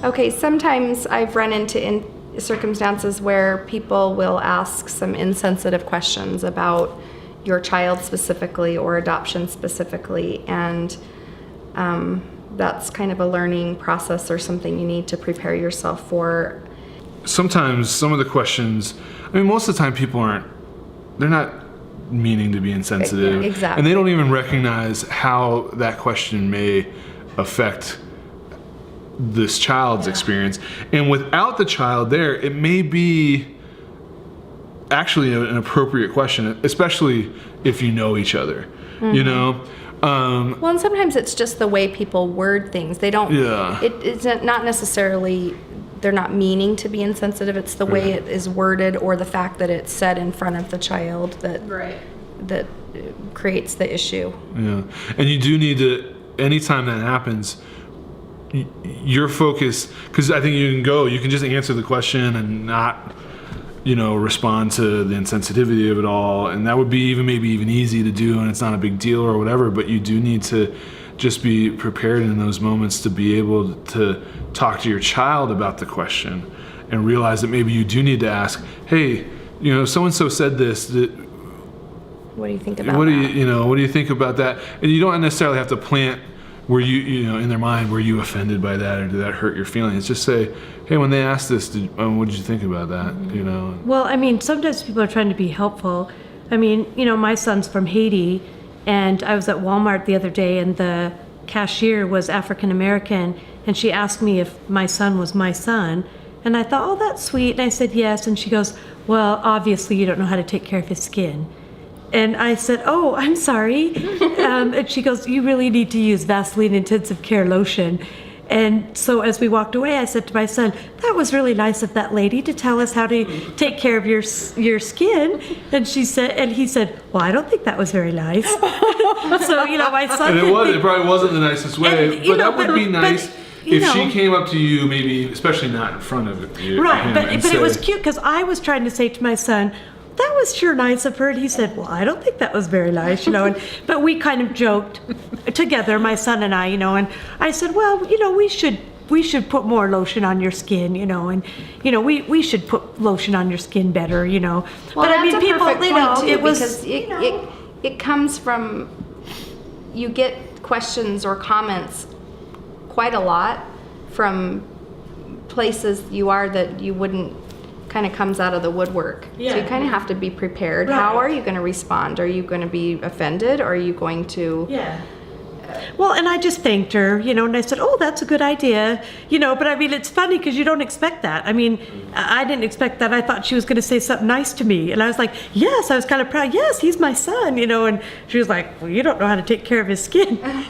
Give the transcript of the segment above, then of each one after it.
Okay, sometimes I've run into circumstances where people will ask some insensitive questions about your child specifically or adoption specifically, and that's kind of a learning process or something you need to prepare yourself for. Sometimes some of the questions, I mean, most of the time people they're not meaning to be insensitive. Yeah, exactly. And they don't even recognize how that question may affect this child's experience. And without the child there, it may be actually an appropriate question, especially if you know each other, you know? Well, and sometimes it's just the way people word things. They don't, Yeah. it's not necessarily, they're not meaning to be insensitive. It's the way it is worded or the fact that it's said in front of the child that creates the issue. Yeah. And you do need to, anytime that happens, your focus, because I think you can just answer the question and not, respond to the insensitivity of it all. And that would be maybe even easy to do, and it's not a big deal or whatever, but you do need to just be prepared in those moments to be able to talk to your child about the question and realize that maybe you do need to ask, hey, so-and-so said this. What do you think about that? What do you think about that? And you don't necessarily have to plant were you in their mind, were you offended by that, or did that hurt your feelings? Just say, hey, when they asked this, what did you think about that? Well, I mean, sometimes people are trying to be helpful. I mean, my son's from Haiti, and I was at Walmart the other day, and the cashier was African American, and she asked me if my son was my son, and I thought, oh, that's sweet, and I said yes, and she goes, well, obviously you don't know how to take care of his skin. And I said, oh, I'm sorry. And she goes, you really need to use Vaseline Intensive Care Lotion. And so as we walked away, I said to my son, that was really nice of that lady to tell us how to take care of your skin. And he said, well, I don't think that was very nice. So, my son. And it probably wasn't the nicest way, but that would be nice. If she came up to you, maybe, especially not in front of you. Right, but it was cute because I was trying to say to my son, that was sure nice of her. And he said, well, I don't think that was very nice, but we kind of joked together, my son and I, and I said, well, we should put more lotion on your skin, and, we should put lotion on your skin better, Well, but I mean, people, too, it was, because it comes from, you get questions or comments quite a lot from places that you wouldn't, kind of comes out of the woodwork. Yeah. So you kind of have to be prepared. Right. How are you going to respond? Are you going to be offended? Or are you going to... Yeah. Well, and I just thanked her, and I said, oh, that's a good idea, but I mean, it's funny because you don't expect that. I mean, I didn't expect that. I thought she was going to say something nice to me. And I was like, yes, I was kind of proud. Yes, he's my son, and she was like, well, you don't know how to take care of his skin. I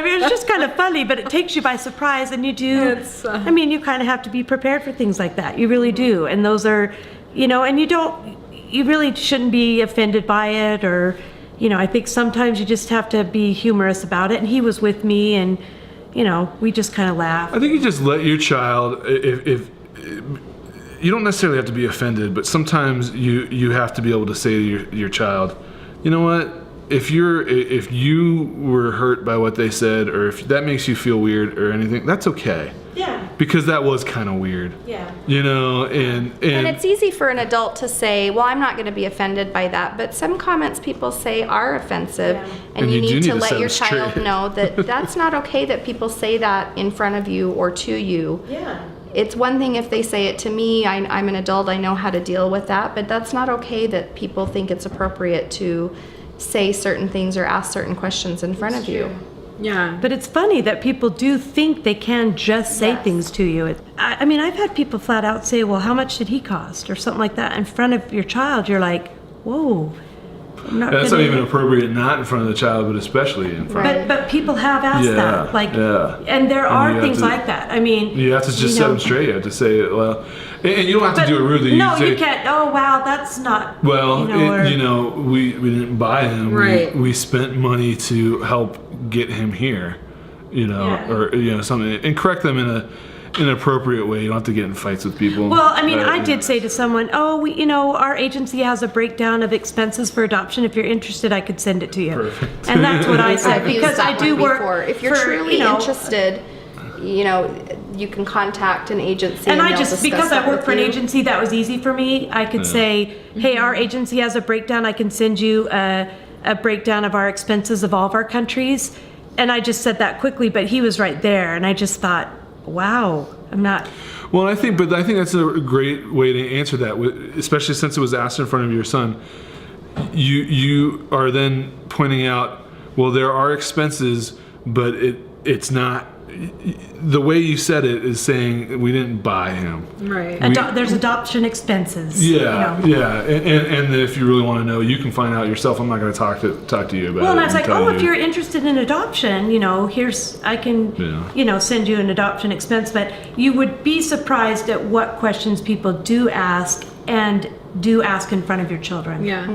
mean, it's just kind of funny, but it takes you by surprise, and you do, I mean, you kind of have to be prepared for things like that. You really do. And those are, and you really shouldn't be offended by it, or, I think sometimes you just have to be humorous about it. And he was with me, and, we just kind of laughed. I think you just let your child, if you don't necessarily have to be offended, but sometimes you have to be able to say to your child, you know what, if you were hurt by what they said, or if that makes you feel weird or anything, that's okay. Yeah. Because that was kind of weird. Yeah. And it's easy for an adult to say, well, I'm not going to be offended by that. But some comments people say are offensive. Yeah. And you need to let your set child straight. know that that's not okay that people say that in front of you or to you. Yeah. It's one thing if they say it to me, I'm an adult, I know how to deal with that. But that's not okay that people think it's appropriate to say certain things or ask certain questions in front of you. Yeah. But it's funny that people do think they can just say things to you. I mean, I've had people flat out say, well, how much did he cost? Or something like that in front of your child. You're like, whoa. That's not even appropriate, not in front of the child, but especially in front. Right. But people have asked that, and there are things like that. I mean, you have to just set them straight. You have to say, well, and you don't have to do it rudely. You can't. Oh, wow, that's not. Well, we didn't buy him. Right. We spent money to help get him here, or something, and correct them in an appropriate way. You don't have to get in fights with people. Well, I mean, I did say to someone, our agency has a breakdown of expenses for adoption. If you're interested, I could send it to you. Perfect. And that's what I said, I've used because that I do one work before. If you're truly interested, you know, you can contact an agency. And I they'll just, discuss because that I work with for an you. agency, that was easy for me. I could say, hey, our agency has a breakdown. I can send you a breakdown of our expenses of all of our countries. And I just said that quickly, but he was right there. And I just thought, wow, I'm not. Well, I think that's a great way to answer that, especially since it was asked in front of your son. You are then pointing out, well, there are expenses, but it's not. The way you said it is saying we didn't buy him. Right. There's adoption expenses. Yeah, you know. yeah, and if you really want to know, you can find out yourself. I'm not going to talk to you about it. Well, and I was like, tell oh, if you're interested in adoption, you know, I can, Yeah. you know, send you an adoption expense. But you would be surprised at what questions people do ask and do ask in front of your children. Yeah.